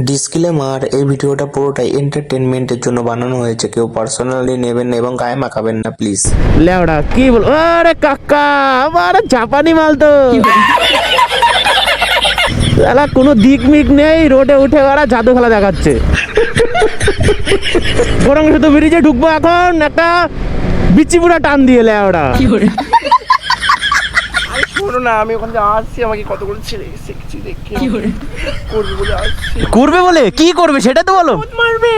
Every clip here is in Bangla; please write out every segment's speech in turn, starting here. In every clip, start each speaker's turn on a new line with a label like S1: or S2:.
S1: ডিসক্লেমার, এই ভিডিওটা পুরোটাই এন্টারটেনমেন্টের জন্য বানানো হয়েছে, কেউ পার্সোনালি নেবেন না এবং গায়ে মাখাবেন না প্লিজ।
S2: লেওড়া কি বল, আরে কাকা আরে জাপানি মাল তো শালা কোনো দিক মিক নেই, রোডে উঠে ওরা জাদু খেলা দেখাচ্ছে। বরং শুধু ব্রিজে ঢুকবো এখন একটা বিচিপুরা টান দিয়ে লেওড়া।
S3: শোনো না, আমি ওখানে আসছি, আমাকে কতগুলো ছেড়ে শিখছি দেখি করবে বলে আসছি।
S2: করবে বলে কি করবে সেটা তো বলো।
S3: মারবে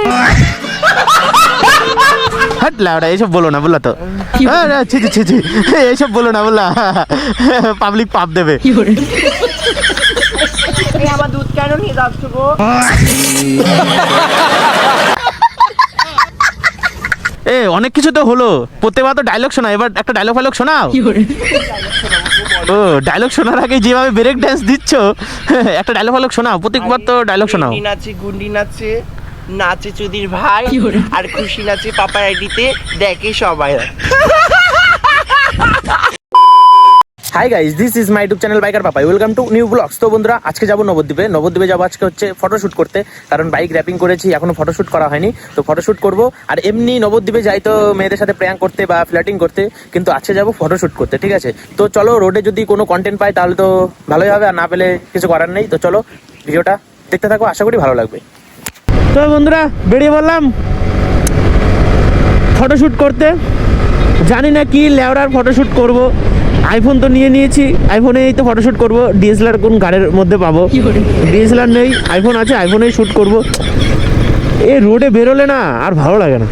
S2: হাট লাউডা, এইসব বলো না বললা তো। ছি ছি ছি ছি, এইসব বলো না বললা, পাবলিক পাপ দেবে।
S3: এই আমার দুধ কেন নিয়ে যাচ্ছ গো?
S2: এ অনেক কিছু তো হলো, প্রত্যেকবার তো ডায়লগ শোনা, এবার একটা ডায়লগ ফাইলগ শোনাও। ও ডায়লগ শোনার আগে যেভাবে ব্রেক ড্যান্স দিচ্ছ, একটা ডায়লগ ফাইলগ শোনাও, প্রত্যেকবার তো ডায়লগ শোনাও।
S3: গুন্ডি নাচে, গুন্ডি নাচে, নাচে চুদির ভাই, আর খুশি নাচে পাপার আইডিতে, দেখে সবাই।
S2: Hi guys, this is my YouTube channel biker Papai, welcome to new blogs. তো বন্ধুরা, আজকে যাবো নবদ্বীপে। নবদ্বীপে যাবো আজকে হচ্ছে ফটোশ্যুট করতে, কারণ বাইক র্যাপিং করেছি, এখনো ফটোশ্যুট করা হয়নি, তো ফটোশ্যুট করবো। আর এমনি নবদ্বীপে যাই তো মেয়েদের সাথে প্র্যাঙ্ক করতে বা ফ্ল্যাটিং করতে, কিন্তু আজকে যাবো ফটোশ্যুট করতে, ঠিক আছে? তো চলো, রোডে যদি কোনো কন্টেন্ট পাই তাহলে তো ভালোই হবে, আর না পেলে কিছু করার নেই। তো চলো ভিডিওটা দেখতে থাকো, আশা করি ভালো লাগবে। তো বন্ধুরা, বেরিয়ে বললাম ফটোশ্যুট করতে। জানি না কি লেওড়ার ফটোশ্যুট করব। আইফোন তো নিয়ে নিয়েছি, আইফোনেই তো ফটোশ্যুট করব। ডিএসএলআর কোন গাড়ির মধ্যে পাবো? ডিএসএলআর নেই, আইফোন আছে, আইফোনেই শ্যুট করব। এই রোডে বেরোলে না আর ভালো লাগে না।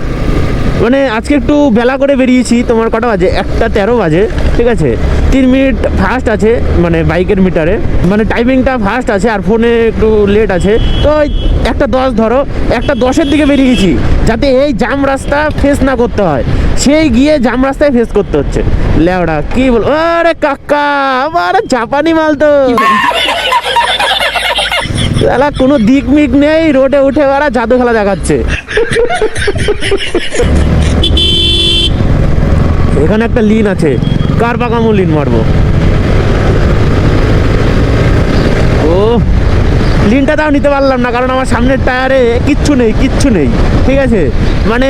S2: মানে আজকে একটু বেলা করে বেরিয়েছি, তোমার কটা বাজে? 1:13 বাজে, ঠিক আছে? 3 মিনিট ফাস্ট আছে, মানে বাইকের মিটারে, মানে টাইমিংটা ফাস্ট আছে, আর ফোনে একটু লেট আছে। তো 1:10 ধরো, 1:10-এর দিকে বেরিয়ে গেছি, যাতে এই জাম রাস্তা ফেস না করতে হয়। সেই গিয়ে জাম রাস্তায় ফেস করতে হচ্ছে। লেওড়া কি বল, আরে কাকা আরে জাপানি মাল তো শালা কোনো দিক মিক নেই, রোডে উঠে ওরা জাদু খেলা দেখাচ্ছে। এখানে একটা লিন আছে, কার পাকামো লিন মারবো। ও লিনটা তাও নিতে পারলাম না, কারণ আমার সামনের টায়ারে কিচ্ছু নেই, কিচ্ছু নেই, ঠিক আছে? মানে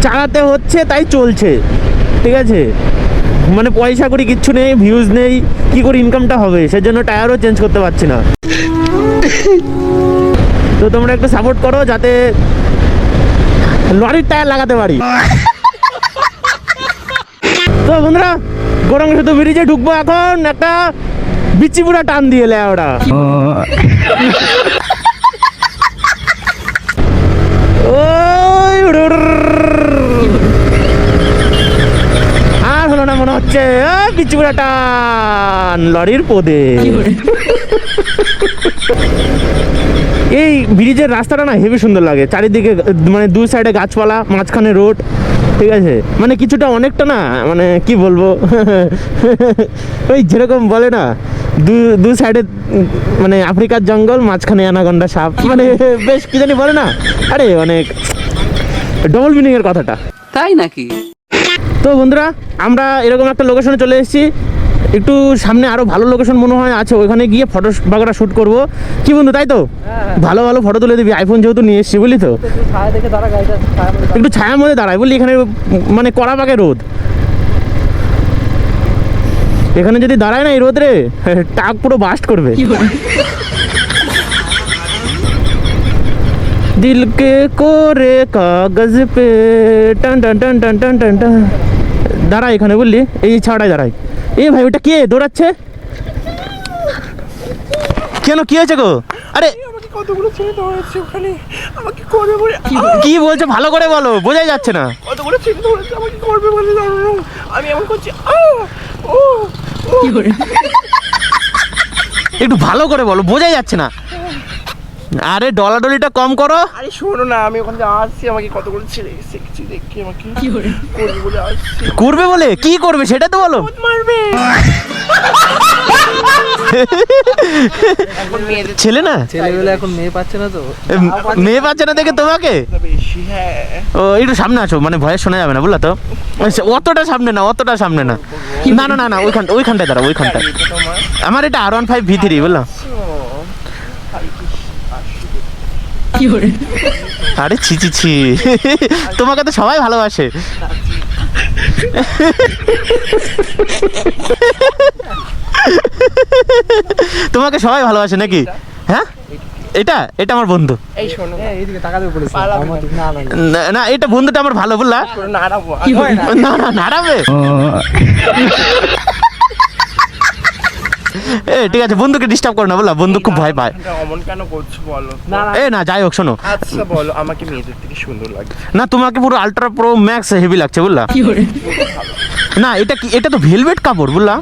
S2: চালাতে হচ্ছে তাই চলছে, ঠিক আছে? মানে পয়সা করি কিচ্ছু নেই, ভিউজ নেই, কি করে ইনকামটা হবে? সেজন্য টায়ারও চেঞ্জ করতে পারছি না। তো তোমরা একটু সাপোর্ট করো যাতে লরির টায়ার লাগাতে পারি। তো বন্ধুরা, গরম শুধু ব্রিজে ঢুকবো এখন একটা বিচিপুরা টান দিয়ে লেওড়া। আর হলো না মনে হচ্ছে, বিচিপুরা টান লরির পদে। এই ব্রিজের রাস্তাটা না হেবি সুন্দর লাগে, চারিদিকে মানে দুই সাইডে গাছপালা, মাঝখানে রোড, ঠিক আছে? মানে কিছুটা অনেকটা না, মানে কি বলবো, ওই যেরকম বলে না, দু সাইডে মানে আফ্রিকার জঙ্গল, মাঝখানে অ্যানাকন্ডা সাপ, মানে বেশ কি জানি বলে না, আরে অনেক ডবল মিনিং এর কথাটা,
S4: তাই নাকি?
S2: তো বন্ধুরা, আমরা এরকম একটা লোকেশনে চলে এসেছি। একটু সামনে আরো ভালো লোকেশন মনে হয় আছে, ওইখানে গিয়ে ফটো বাগেরা শুট করবো। কি বন্ধু, তাই তো? ভালো ভালো ফটো তুলে দিবি, আইফোন যেহেতু নিয়ে এসছি, বুঝলি তো? একটু ছায়ার মধ্যে দাঁড়াই, বললি এখানে মানে কড়া পাকে রোদ, এখানে যদি দাঁড়ায় না এই রোদ রে, টাক পুরো বাস্ট করবে। দিলকে করে কাগজ পে টান টান টান টান টান টান টান, দাঁড়াই এখানে, বললি এই ছাড়াই দাঁড়াই। এ ভাই, ওটা কে দৌড়াচ্ছে? কেন, কি হয়েছে গো? আরে
S3: আমাকে কতগুলো ছেড়ে ধরেছে ওখানে, আমাকে করবে বলে।
S2: কি বলছো, ভালো করে বলো, বোঝাই যাচ্ছে না।
S3: কতগুলো ছেড়ে ধরেছে, আমাকে করবে বলে জানো। আমি এমন করছি,
S2: একটু ভালো করে বলো, বোঝাই যাচ্ছে না। আরে ডলাডলিটা কম করো।
S3: আরে শোনো না, আমি ওখানে আসছি, আমাকে কতগুলো ছেড়ে শিখছি দেখি, আমাকে করবে বলে আসছি।
S2: করবে বলে কি করবে সেটা তো বলো।
S3: মারবে এখন মেয়েদের
S2: ছেলে না,
S4: ছেলেবেলা এখন মেয়ে পাচ্ছে না তো।
S2: মেয়ে পাচ্ছে না দেখে তোমাকে।
S3: বেশি, হ্যাঁ।
S2: ও একটু সামনে আছো, মানে ভয়ে শোনা যাবে না, বুঝলা তো? অতটা সামনে না, অতটা সামনে না, না না না না, ওইখানটায় দাঁড়া, ওইখানটায়। আমার এটা R15 V3, বুঝলাম? আরে ছি ছি ছি, তোমাকে তো সবাই ভালোবাসে। তোমাকে সবাই ভালোবাসে নাকি? হ্যাঁ, এটা এটা আমার বন্ধু।
S3: এই শোনো,
S4: এইদিকে তাকাতে পড়েছে
S3: পালাবে
S4: আমার দিকে, না না না।
S2: না না, এটা বন্ধুটা আমার ভালো, বললা?
S3: নাড়াবো।
S2: না না, নাড়াবে। এ ঠিক আছে, বন্ধুকে ডিস্টার্ব করো না, বললা? বন্ধু খুব ভয় পায়।
S3: অমন কেন করছো বলো?
S4: না না,
S2: এ না, যাই হোক শোনো,
S3: আচ্ছা বলো, আমাকে মেয়েদের থেকে সুন্দর লাগে?
S2: না তোমাকে পুরো আলট্রা প্রো ম্যাক্স হেভি লাগছে, বুঝলা? না এটা কি, এটা তো ভেলভেট কাপড়, বুঝলা?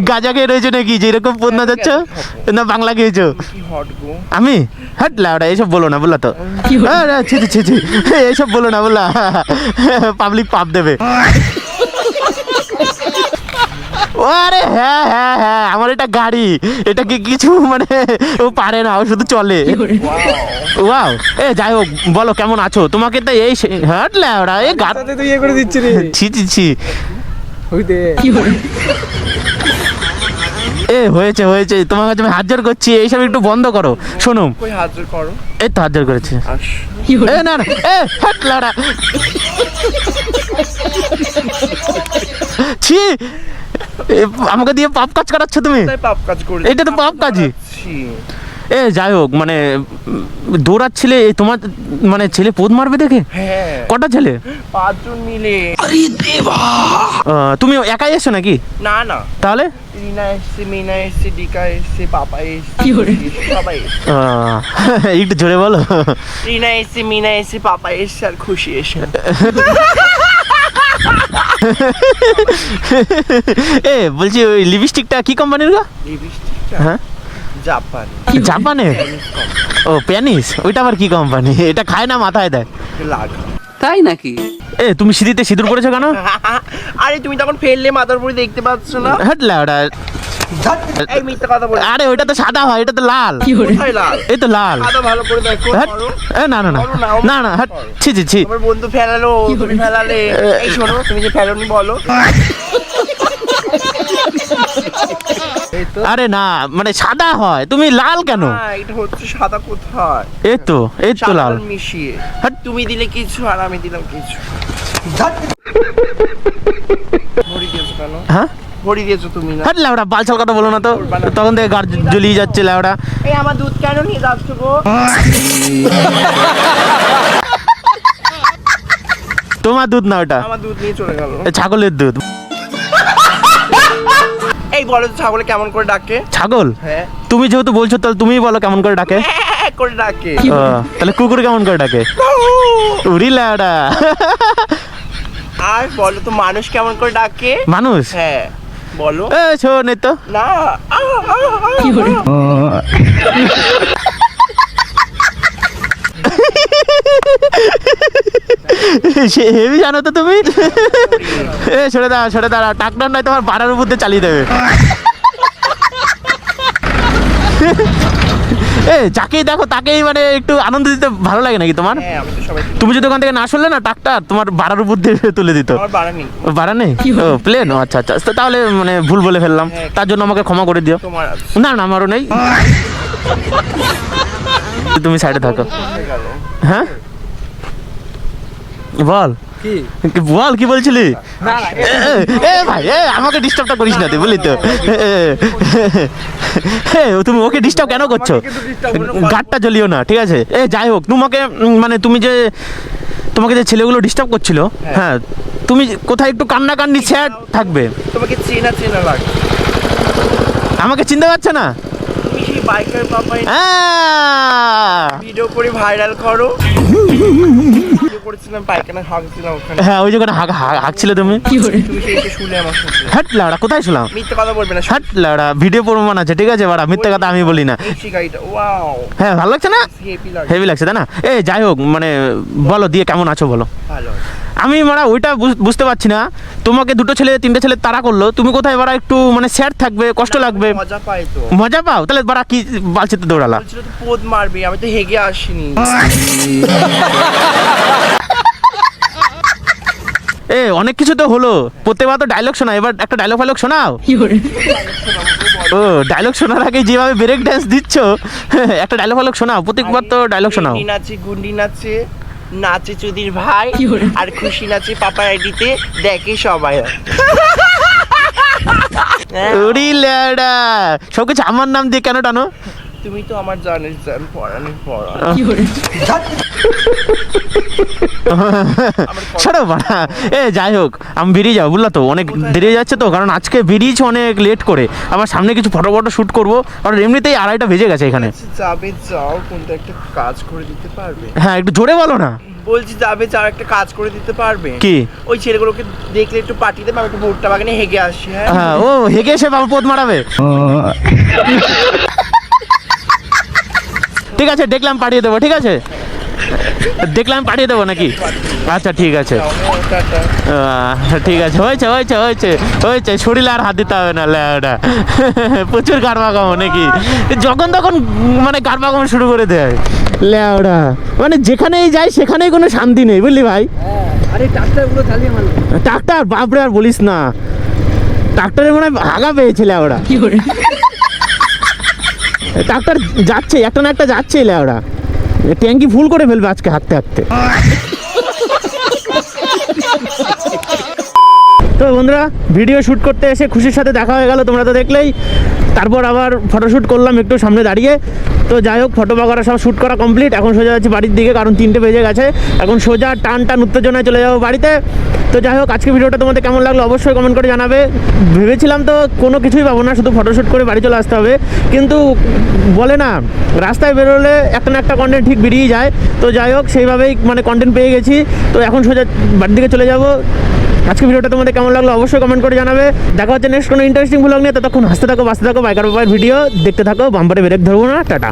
S2: গাজা খেয়ে রয়েছে নাকি, যেরকম পন্না যাচ্ছ? না বাংলা খেয়েছো?
S3: কি হট গো।
S2: আমি হাট লাউডা, এইসব বলো না, বললা তো? ছি ছি ছি, এইসব বলো না, বললা? পাবলিক পাপ দেবে। আরে হ্যাঁ হ্যাঁ হ্যাঁ, আমার এটা গাড়ি, এটা কি কিছু মানে ও পারে না, ও শুধু চলে। ওয়াও। এ যাই হোক, বলো কেমন আছো? তোমাকে তো এই হাট লাউডা, এই গাত
S4: তাতে তুই ইয়ে করে দিচ্ছি রে।
S2: ছি ছি ছি।
S4: ওই দে
S2: এ হয়েছে হয়েছে, তোমার কাছে আমি হাত জোর করছি, এইসব একটু বন্ধ করো। শোনো,
S3: কই হাজির করো।
S2: এই তো হাত জোর করেছে।
S3: আস।
S2: এ না না, এ হাট লাউডা, ছি, আমাকে দিয়ে পাপ কাজ করাচ্ছ তুমি?
S3: তাই পাপ কাজ করি।
S2: এটা তো পাপ কাজই।
S3: ছি।
S2: এ যাই হোক, মানে দৌড়াচ্ছিলে, এই তোমার মানে ছেলে পোদ মারবে দেখে?
S3: হ্যাঁ,
S2: কটা ছেলে?
S3: 5 জন মিলে।
S2: তুমি একাই এসছো নাকি?
S3: না না,
S2: তাহলে
S3: রিনা এসছে, মিনা এসছে, ডিকা এসছে, পাপা এসছে, সবাই এসছে।
S2: একটু জোরে বলো।
S3: রিনা এসছে, মিনা এসছে, পাপা এসছে, আর খুশি এসছে।
S2: এ বলছি, ওই লিপস্টিকটা কি কোম্পানির গো?
S3: লিপস্টিকটা
S2: হ্যাঁ,
S3: জাপান
S2: জাপানের? ও প্যানিস, ওইটা আবার কি কোম্পানি? এটা খায় না, মাথায় দেয়।
S3: লাগা।
S4: তাই নাকি?
S2: এ তুমি সিঁড়িতে সিঁদুর পড়েছো কেন?
S3: আরে তুমি তখন ফেললে মাথার উপরে দেখতে পাচ্ছ না?
S2: হাটলা ওটা।
S3: এই মিথ্যা কথা বলে।
S2: আরে ওইটা তো সাদা হয়, এটা তো লাল।
S3: কোথায় লাল?
S2: এই তো লাল।
S3: সাদা ভালো করে দেখো।
S2: হাট।
S3: করো।
S2: এ না না না
S3: করো না,
S2: না না, হাট, ছি ছি ছি।
S3: আমার বন্ধু ফেলালো, তুমি ফেলালে। এই শোনো, তুমি যে ফেলোনি বলো।
S4: এই তো
S2: আরে না, মানে সাদা হয়, তুমি লাল কেন?
S3: হ্যাঁ, এটা হচ্ছে সাদা কোথায়?
S2: এই তো, এই তো লাল।
S3: সাদা মিশিয়ে।
S2: হাট।
S3: তুমি দিলে কিছু আর আমি দিলাম কিছু। ভরি দিয়েছো কেন?
S2: হ্যাঁ,
S3: ভরি দিয়েছো তুমি না?
S2: হাট লাউডা, বালছাল কথা বলো না তো, তখন থেকে গাড় জ্বলিয়ে যাচ্ছে লাউডা।
S3: এই আমার দুধ কেন নিয়ে যাচ্ছ গো?
S2: তোমার দুধ না ওটা,
S3: আমার দুধ নিয়ে চলে গেল।
S2: ছাগলের দুধ।
S3: এই বলো তো, ছাগলে কেমন করে ডাকে?
S2: ছাগল?
S3: হ্যাঁ,
S2: তুমি যেহেতু বলছো, তাহলে তুমিই বলো কেমন করে ডাকে।
S3: করে ডাকে।
S2: ও, তাহলে কুকুর কেমন করে ডাকে? উড়ি লাউডা।
S3: আর বলো তো, মানুষ কেমন করে ডাকে?
S2: মানুষ?
S3: হ্যাঁ বলো।
S2: এ শোন, এই তো
S3: না,
S2: সে হেভি জানো তো তুমি। এ সরে দাঁড়া, সরে দাঁড়া, টাকটার নয় তোমার বাড়ার উপর দিয়ে চালিয়ে দেবে। এ যাকেই দেখো তাকেই মানে একটু আনন্দ দিতে ভালো লাগে নাকি তোমার?
S3: হ্যাঁ, আমি তো সবাই।
S2: তুমি যদি ওখান থেকে না শুনলে না, টাকটা তোমার বাড়ার উপর দিয়ে তুলে দিত।
S3: আমার বাড়ানি।
S2: বাড়া নেই? ও প্লেন, ও আচ্ছা আচ্ছা, তো তাহলে মানে ভুল বলে ফেললাম, তার জন্য আমাকে ক্ষমা করে দিও।
S3: তোমার আছে।
S2: না না, আমারও নেই। তুমি সাইডে থাকো।
S3: কোথায় গেল?
S2: হ্যাঁ বল,
S4: কি?
S2: বল কি বলছিলি?
S4: না না,
S2: এ ভাই, এ আমাকে ডিস্টার্বটা করিস না তুই, বুঝলি তো? তুমি ওকে ডিস্টার্ব কেন করছো? গাটটা জ্বলিও না, ঠিক আছে? এ যাই হোক, তোমাকে মানে তুমি যে, তোমাকে যে ছেলেগুলো ডিস্টার্ব করছিল, হ্যাঁ, তুমি কোথায় একটু কান্না কান্নি স্যাড থাকবে।
S3: তোমাকে চেনা চেনা লাগে।
S2: আমাকে চিনতে পারছে না?
S3: তুমি সেই বাইকার পাপাই
S2: হ্যাঁ
S3: ভিডিও করে ভাইরাল করো। ভিডিও করেছিলাম, পায়খানা হাগছিলাম ওখানে।
S2: হ্যাঁ, ওই জায়গাটা হাঁকছিল তুমি।
S3: তুমি সেই এসে শুলে আমার সাথে।
S2: হাট লাউডা, কোথায় শুনলাম?
S3: মিথ্যা কথা বলবে না।
S2: হাট লাউডা, ভিডিও প্রমাণ আছে, ঠিক আছে? বাড়া, মিথ্যা কথা আমি বলি না।
S3: এই গাড়িটা, ওয়াও,
S2: হ্যাঁ, ভালো লাগছে না?
S3: হেভি লাগে।
S2: হেভি লাগছে তাই না? এ যাই হোক, মানে বলো দিয়ে কেমন আছো বলো।
S3: ভালো।
S2: আমি মারা ওইটা বুঝতে পারছি না, তোমাকে দুটো ছেলে তিনটে ছেলে তাড়া করলো, তুমি কোথায় বাড়া একটু মানে স্যাড থাকবে, কষ্ট লাগবে।
S3: মজা পাই তো।
S2: মজা পাও? তাহলে বাড়া কি বালচিতে দৌড়ালা?
S3: বলছিল তো পোদ মারবি, আমি তো হেগে আসিনি।
S2: অনেক কিছু তো হলো, প্রত্যেকবার তো ডায়লগ শোনা, এবার একটা ডায়লগ ফাইলগ শোনাও। ও ডায়লগ শোনার আগে যেভাবে ব্রেক ড্যান্স দিচ্ছ, একটা ডায়লগ ফাইলগ শোনাও, প্রত্যেকবার তো ডায়লগ শোনাও।
S3: গুন্ডি নাচে গুন্ডি নাচে নাচে চুদির ভাই আর খুশি নাচে পাপার আইডিতে দেখে সবাই।
S2: ওরে ল্যাডা, সবকিছু আমার নাম দিয়ে কেন টানো?
S3: তুমি তো আমার জানের জান, পড়ানোর পড়া।
S2: ছাড়ো বাড়া। যাই হোক, আমি বেরিয়ে যাবো, বুঝলা তো, অনেক দেরি হয়ে যাচ্ছে তো, কারণ আজকে বেরিয়েছি অনেক লেট করে, আবার সামনে কিছু ফটো শ্যুট করবো, কারণ এমনিতেই 2:30 বেজে গেছে এখানে।
S3: যাবে যাও, কোনটা একটা কাজ করে দিতে পারবে?
S2: হ্যাঁ একটু জোরে বলো না।
S3: বলছি যাবে যাও, একটা কাজ করে দিতে পারবে?
S2: কি?
S3: ওই ছেলেগুলোকে দেখলে একটু পাঠিয়ে দেবে, আমি একটু ভুট্টা বাগানে হেগে আসি।
S2: হ্যাঁ ও হেগে এসে বাবা পথ মারাবে। ঠিক আছে, দেখলাম পাঠিয়ে দেবো, ঠিক আছে, দেখলাম পাঠিয়ে দেবো নাকি? আচ্ছা ঠিক আছে, ঠিক আছে, হয়েছে হয়েছে হয়েছে হয়েছে, শরীরে আর হাত দিতে হবে না ল্যাওড়া। প্রচুর গাড় পাকামো নাকি, যখন তখন মানে গাড় পাকামো শুরু করে দেয় ল্যাওড়া, মানে যেখানেই যাই সেখানেই কোনো শান্তি নেই, বুঝলি ভাই।
S4: আরে ট্রাক্টর পুরো চালিয়ে মারলো।
S2: ট্রাক্টর বাপরে আর বলিস না, ট্রাক্টরে মনে হয় আগা পেয়েছে ল্যাওড়া। ট্রাক্টর যাচ্ছে, একটা না একটা যাচ্ছে ল্যাওড়া, ট্যাঙ্কি ফুল করে ফেলবে আজকে হাঁটতে হাঁটতে। তো বন্ধুরা, ভিডিও শ্যুট করতে এসে খুশির সাথে দেখা হয়ে গেল, তোমরা তো দেখলেই। তারপর আবার ফটোশ্যুট করলাম একটু সামনে দাঁড়িয়ে। তো যাই হোক, ফটো বাগরা সব শ্যুট করা কমপ্লিট, এখন সোজা যাচ্ছি বাড়ির দিকে, কারণ 3টে বেজে গেছে, এখন সোজা টান উত্তেজনায় চলে যাবো বাড়িতে। তো যাই হোক, আজকে ভিডিওটা তোমাদের কেমন লাগলো অবশ্যই কমেন্ট করে জানাবে। ভেবেছিলাম তো কোনো কিছুই পাবো না, শুধু ফটোশ্যুট করে বাড়ি চলে আসতে হবে, কিন্তু বলে না, রাস্তায় বেরোলে একটা না একটা কন্টেন্ট ঠিক বেরিয়ে যায়। তো যাই হোক, সেইভাবেই মানে কন্টেন্ট পেয়ে গেছি। তো এখন সোজা বাড়ির দিকে চলে যাবো। আজকে ভিডিওটা তোমাদের কেমন লাগলো অবশ্যই কমেন্ট করে জানাবে। দেখা হচ্ছে নেক্সট কোনো ইন্টারেস্টিং ব্লগ নিয়ে, ততক্ষণ হাসতে থাকো, বাঁচতে থাকো, বাইকার বাবার ভিডিও দেখতে থাকো, বাম্পারে ব্রেক ধরবো না, টাটা।